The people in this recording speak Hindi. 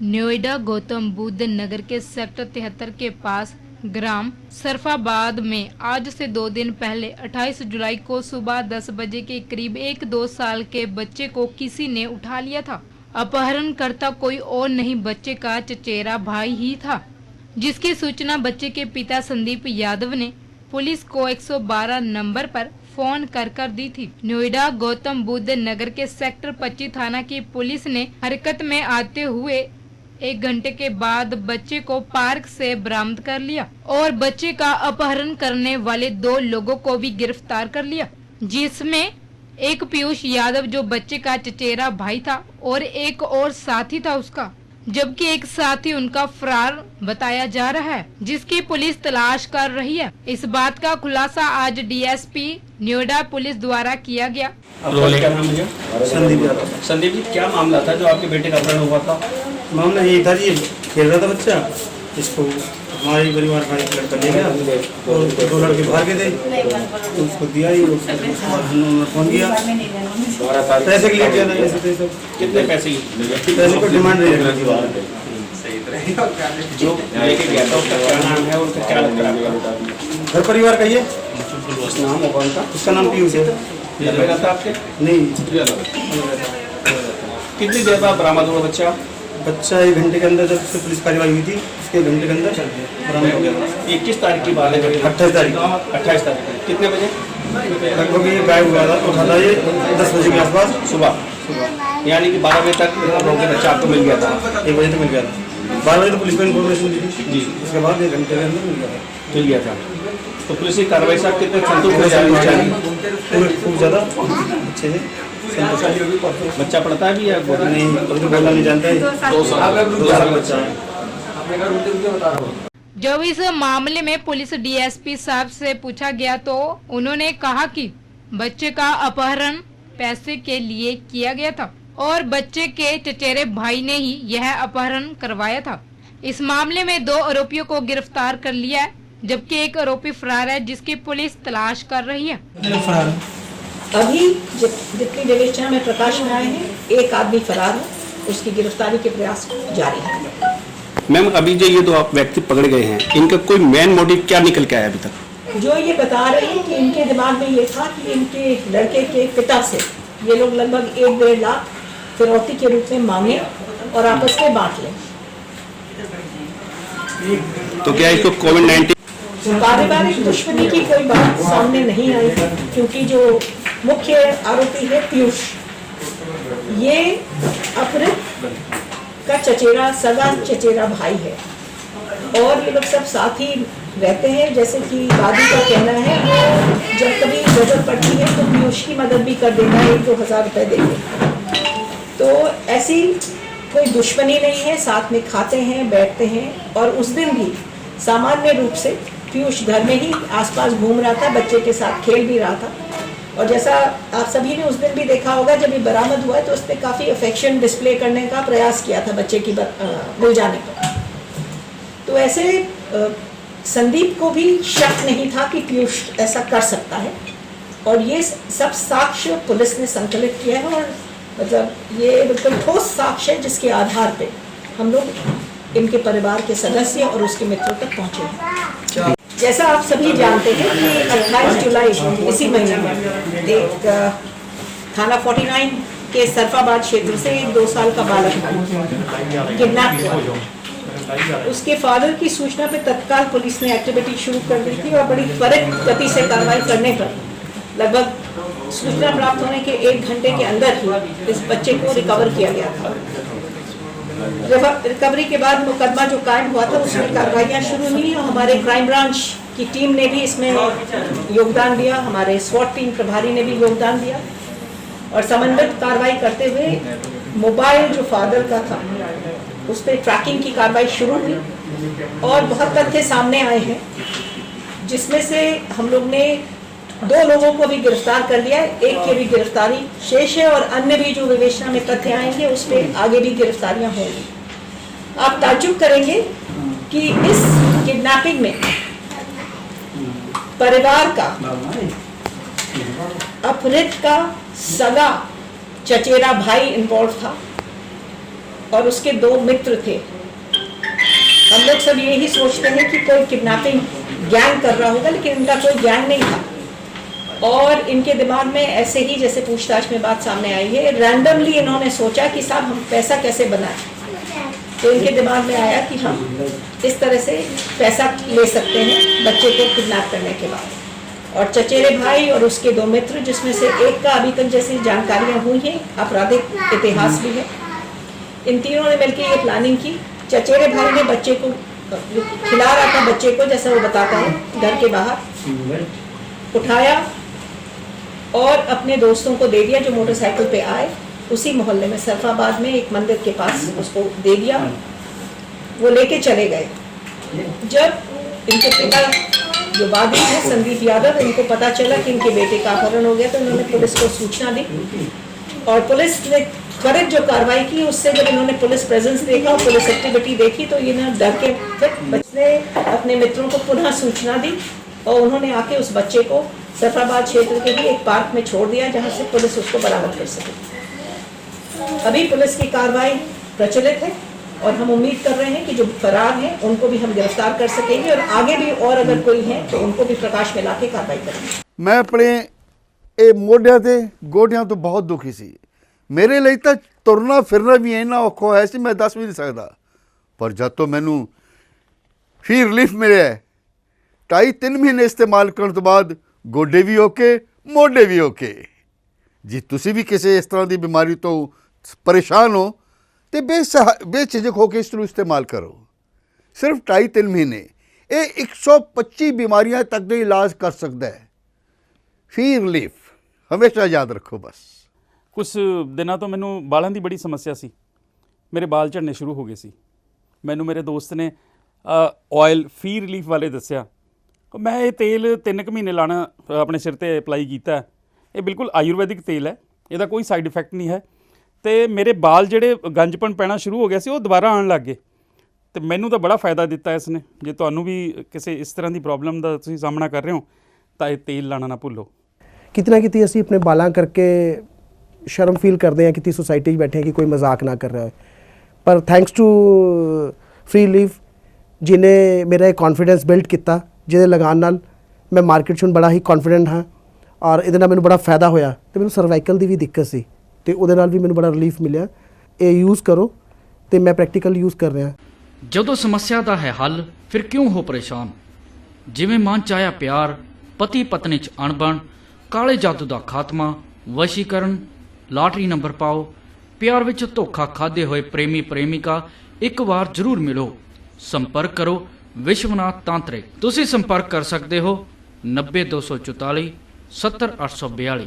नोएडा गौतम बुद्ध नगर के सेक्टर 73 के पास ग्राम सरफाबाद में आज से 2 दिन पहले 28 जुलाई को सुबह 10 बजे के करीब एक 2 साल के बच्चे को किसी ने उठा लिया था। अपहरणकर्ता कोई और नहीं, बच्चे का चचेरा भाई ही था, जिसकी सूचना बच्चे के पिता संदीप यादव ने पुलिस को 112 नंबर पर फोन कर दी थी। नोएडा गौतम बुद्ध नगर के सेक्टर 25 थाना की पुलिस ने हरकत में आते हुए 1 घंटे के बाद बच्चे को पार्क से बरामद कर लिया और बच्चे का अपहरण करने वाले 2 लोगों को भी गिरफ्तार कर लिया, जिसमें एक पीयूष यादव जो बच्चे का चचेरा भाई था और एक और साथी था उसका, जबकि एक साथी उनका फरार बताया जा रहा है, जिसकी पुलिस तलाश कर रही है। इस बात का खुलासा आज डीएसपी नोएडा पुलिस द्वारा किया गया। क्या नाम है? संदीप यादव। संदीप जी, क्या मामला था जो आपके बेटे का अपहरण हुआ था? मामला यही था जी, खेल रहा था बच्चा, इसको हमारे परिवार का एक लड़का ले गया और 2 लड़के बाहर गए थे, तो उसको दिया ही, उन्होंने फोन किया, पैसे के लिए किया था। कितने पैसे की? पैसे को डिमांड नहीं रखी जो लेके गया था उसका क्या नाम है, उनका क्या लगता है? घर परिवार का ये नाम होगा उनका? उसका नाम पीयूष है। लगा था आपके? नहीं, कितनी देर बाद बरामद हुआ बच्चा? बच्चा 1 घंटे के अंदर, जब से पुलिस कार्रवाई हुई थी उसके 1 घंटे के अंदर बरामद हो गया। 21 तारीख की बात है? 28 तारीख। 28 तारीख। कितने बजे? लगभग ये गायब हुआ था, उठा था ये 10 बजे के आसपास सुबह। यानी कि 12 बजे तक बच्चा आपको मिल गया था? 1 बजे तक मिल गया था। 12 बजे तो पुलिस को इन्फॉर्मेशन दी थी जी, उसके बाद 1 घंटे के अंदर मिल गया था। तो पुलिस की कार्रवाई से आप कितने संतुष्ट हो जाए? खूब ज़्यादा अच्छे से। बच्चा पढ़ता है भी या नहीं, अभी तो बोलना नहीं जानता है। 2 साल बच्चा है। जब इस मामले में पुलिस डीएसपी साहब से पूछा गया तो उन्होंने कहा कि बच्चे का अपहरण पैसे के लिए किया गया था और बच्चे के चचेरे भाई ने ही यह अपहरण करवाया था। इस मामले में 2 आरोपियों को गिरफ्तार कर लिया है, जबकि एक आरोपी फरार है, जिसकी पुलिस तलाश कर रही है। अभी जितनी विवेचना में प्रकाश में आए हैं, एक आदमी फरार है, उसकी गिरफ्तारी के प्रयास जारी है। मैम, अभी जो ये 2 व्यक्ति पकड़े गए हैं, इनका कोई मेन मोटिव क्या निकल के आया अभी तक? जो ये बता रहे हैं कि इनके दिमाग में ये था कि इनके लड़के के पिता से ये लोग लगभग 1-1.5 लाख फिरौती के रूप में मांगे और आपस में बांट लें। तो क्या इसको कोविड-19 पारिवारिक दुश्मनी की कोई बात सामने नहीं आई, क्योंकि जो मुख्य आरोपी है पीयूष, ये अपहृत का सगा चचेरा भाई है और ये लोग सब साथ ही रहते हैं। जैसे कि दादी का कहना है, वो जब कभी जरूरत पड़ती है तो पीयूष की मदद भी कर देना है, 1-2 हज़ार रुपए देंगे। तो ऐसी कोई दुश्मनी नहीं है, साथ में खाते हैं, बैठते हैं। और उस दिन भी सामान्य रूप से पीयूष घर में ही आसपास घूम रहा था, बच्चे के साथ खेल भी रहा था। और जैसा आप सभी ने उस दिन भी देखा होगा, जब ये बरामद हुआ तो उसने काफ़ी अफेक्शन डिस्प्ले करने का प्रयास किया था बच्चे की मिल जाने का। तो ऐसे संदीप को भी शक नहीं था कि पीयूष ऐसा कर सकता है, और ये सब साक्ष्य पुलिस ने संकलित किया है। और मतलब ये बिल्कुल ठोस साक्ष्य है, जिसके आधार पे हम लोग इनके परिवार के सदस्य और उसके मित्रों तक पहुंचे हैं। जैसा आप सभी जानते हैं कि 28 जुलाई इसी महीने में एक थाना 49 के सरफाबाद क्षेत्र से एक 2 साल का बालक किडनैप हुआ। उसके फादर की सूचना पे तत्काल पुलिस ने एक्टिविटी शुरू कर दी थी और बड़ी त्वरित गति से कार्रवाई करने पर लगभग सूचना प्राप्त होने के 1 घंटे के अंदर ही इस बच्चे को रिकवर किया गया था। रिकवरी के बाद मुकदमा जो कायम हुआ था, उसमें कार्रवाइयाँ शुरू हुई और हमारे क्राइम ब्रांच की टीम ने भी इसमें योगदान दिया, हमारे स्वॉट टीम प्रभारी ने भी योगदान दिया और समन्वित कार्रवाई करते हुए मोबाइल जो फादर का था उस पर ट्रैकिंग की कार्रवाई शुरू हुई और बहुत तथ्य सामने आए हैं, जिसमें से हम लोग ने 2 लोगों को भी गिरफ्तार कर लिया है। एक की भी गिरफ्तारी शेष है और अन्य भी जो विवेचना में तथ्य आएंगे उस पर आगे भी गिरफ्तारियां होंगी। आप ताज्जुब करेंगे कि इस किडनैपिंग में परिवार का, अपहृत का सगा चचेरा भाई इन्वॉल्व था और उसके 2 मित्र थे। हम लोग सब यही सोचते हैं कि कोई किडनैपिंग गैंग कर रहा होगा, लेकिन इनका कोई गैंग नहीं था। और इनके दिमाग में ऐसे ही, जैसे पूछताछ में बात सामने आई है, रैंडमली इन्होंने सोचा कि साहब हम पैसा कैसे बनाएं। तो इनके दिमाग में आया कि हम इस तरह से पैसा ले सकते हैं बच्चे को किडनैप करने के बाद। और चचेरे भाई और उसके 2 मित्र, जिसमें से एक का अभी तक जैसी जानकारियां हुई हैं आपराधिक इतिहास भी है, इन तीनों ने मिलकर ये प्लानिंग की। चचेरे भाई ने बच्चे को खिला रहा था, बच्चे को जैसा वो बताता है, घर के बाहर उठाया और अपने दोस्तों को दे दिया जो मोटरसाइकिल पे आए। उसी मोहल्ले में सरफाबाद में एक मंदिर के पास उसको दे दिया, वो लेके चले गए। जब इनके पिता जो वादी है संदीप यादव, इनको पता चला कि इनके बेटे का अपहरण हो गया, तो इन्होंने पुलिस को सूचना दी और पुलिस ने त्वरित जो कार्रवाई की, उससे जब इन्होंने पुलिस प्रेजेंस देखा और पुलिस एक्टिविटी देखी तो इन्होंने डर के फिर बच्चे अपने मित्रों को पुनः सूचना दी और उन्होंने आके उस बच्चे को सरफाबाद क्षेत्र के ही एक पार्क में छोड़ दिया, जहाँ से पुलिस उसको बरामद कर सके। अभी पुलिस की कार्रवाई प्रचलित है और हम उम्मीद कर रहे हैं कि जो फरार हैं उनको भी हम गिरफ्तार कर सकेंगे और आगे भी और अगर कोई है तो उनको भी प्रकाश में लाके कार्रवाई करेंगे। मैं अपने ਇਹ ਮੋਢਿਆਂ ਤੇ ਗੋਡਿਆਂ ਤੋਂ ਬਹੁਤ ਦੁਖੀ ਸੀ। ਮੇਰੇ ਲਈ ਤਾਂ ਤੁਰਨਾ ਫਿਰਨਾ ਵੀ ਇੰਨਾ ਔਖਾ ਹੋਇਆ ਸੀ, ਮੈਂ ਦੱਸ ਵੀ ਨਹੀਂ ਸਕਦਾ। ਪਰ ਜਦ ਤੋਂ ਮੈਨੂੰ ਫੀ ਰਿਲੀਫ ਮਿਲਿਆ 2.5-3 ਮਹੀਨੇ ਇਸਤੇਮਾਲ ਕਰਨ ਤੋਂ ਬਾਅਦ ਗੋਡੇ ਵੀ ਓਕੇ, ਮੋਢੇ ਵੀ ਓਕੇ। ਜੇ ਤੁਸੀਂ ਵੀ ਕਿਸੇ ਇਸ ਤਰ੍ਹਾਂ ਦੀ ਬਿਮਾਰੀ ਤੋਂ ਪਰੇਸ਼ਾਨ ਹੋ तो बेझिझक होकर इसको इस्तेमाल करो। सिर्फ 2.5-3 महीने ये 125 बीमारियां तक का इलाज कर सकता है। फी रिलीफ हमेशा याद रखो। बस कुछ दिनों तो मैनू बालों की बड़ी समस्या सी, मेरे बाल झड़ने शुरू हो गए सी। मैनू मेरे दोस्त ने ऑयल फी रिलीफ वाले दसिया। मैं ये तेल 3 महीने लाना अपने सिर ते अप्लाई किया। ये बिल्कुल आयुर्वैदिक तेल है, इसका कोई साइड इफैक्ट नहीं है। तो मेरे बाल जेडे गंजपन पैना शुरू हो गया सी, वो दोबारा आने लग गए। तो मैनू तो बड़ा फ़ायदा दिता इसने। जे तुहानू भी किसी इस तरह की प्रॉब्लम का तुसीं सामना कर रहे हो तो ये तेल लाना ना भुल्लो। कितना ना कितनी असीं अपने बालां करके शर्म फील करते हैं कि सोसाइटी बैठे हैं कि कोई मजाक ना कर रहा है, पर थैंक्स टू फ्री लीफ जिन्हें मेरा कॉन्फिडेंस बिल्ड किया, जिहदे लगान नाल मैं मार्केट च बड़ा ही कॉन्फिडेंट हाँ और इहदे नाल मैनूं बड़ा फायदा होया। तो मैनूं सर्वाइकल की भी दिक्कत सी तो उहदे नाल भी मैनूं बड़ा रिलीफ मिलिया। ये यूज़ करो तो मैं प्रैक्टिकल यूज़ कर रहा। ਜਦੋਂ ਸਮੱਸਿਆ ਦਾ ਹੈ ਹੱਲ ਫਿਰ ਕਿਉਂ ਹੋ ਪਰੇਸ਼ਾਨ। ਜਿਵੇਂ ਮਨ ਚ ਆਇਆ ਪਿਆਰ, ਪਤੀ ਪਤਨੀ ਚ ਅਣਬਣ, ਕਾਲੇ ਜਾਦੂ ਦਾ ਖਾਤਮਾ, ਵਸ਼ੀਕਰਨ, ਲਾਟਰੀ ਨੰਬਰ ਪਾਓ, ਪਿਆਰ ਵਿੱਚ ਧੋਖਾ ਖਾਦੇ ਹੋਏ ਪ੍ਰੇਮੀ ਪ੍ਰੇਮਿਕਾ, ਇੱਕ ਵਾਰ ਜ਼ਰੂਰ ਮਿਲੋ। ਸੰਪਰਕ ਕਰੋ ਵਿਸ਼ਵਨਾਥ ਤਾਂਤਰਿਕ। ਤੁਸੀਂ ਸੰਪਰਕ ਕਰ ਸਕਦੇ ਹੋ 90244 70842।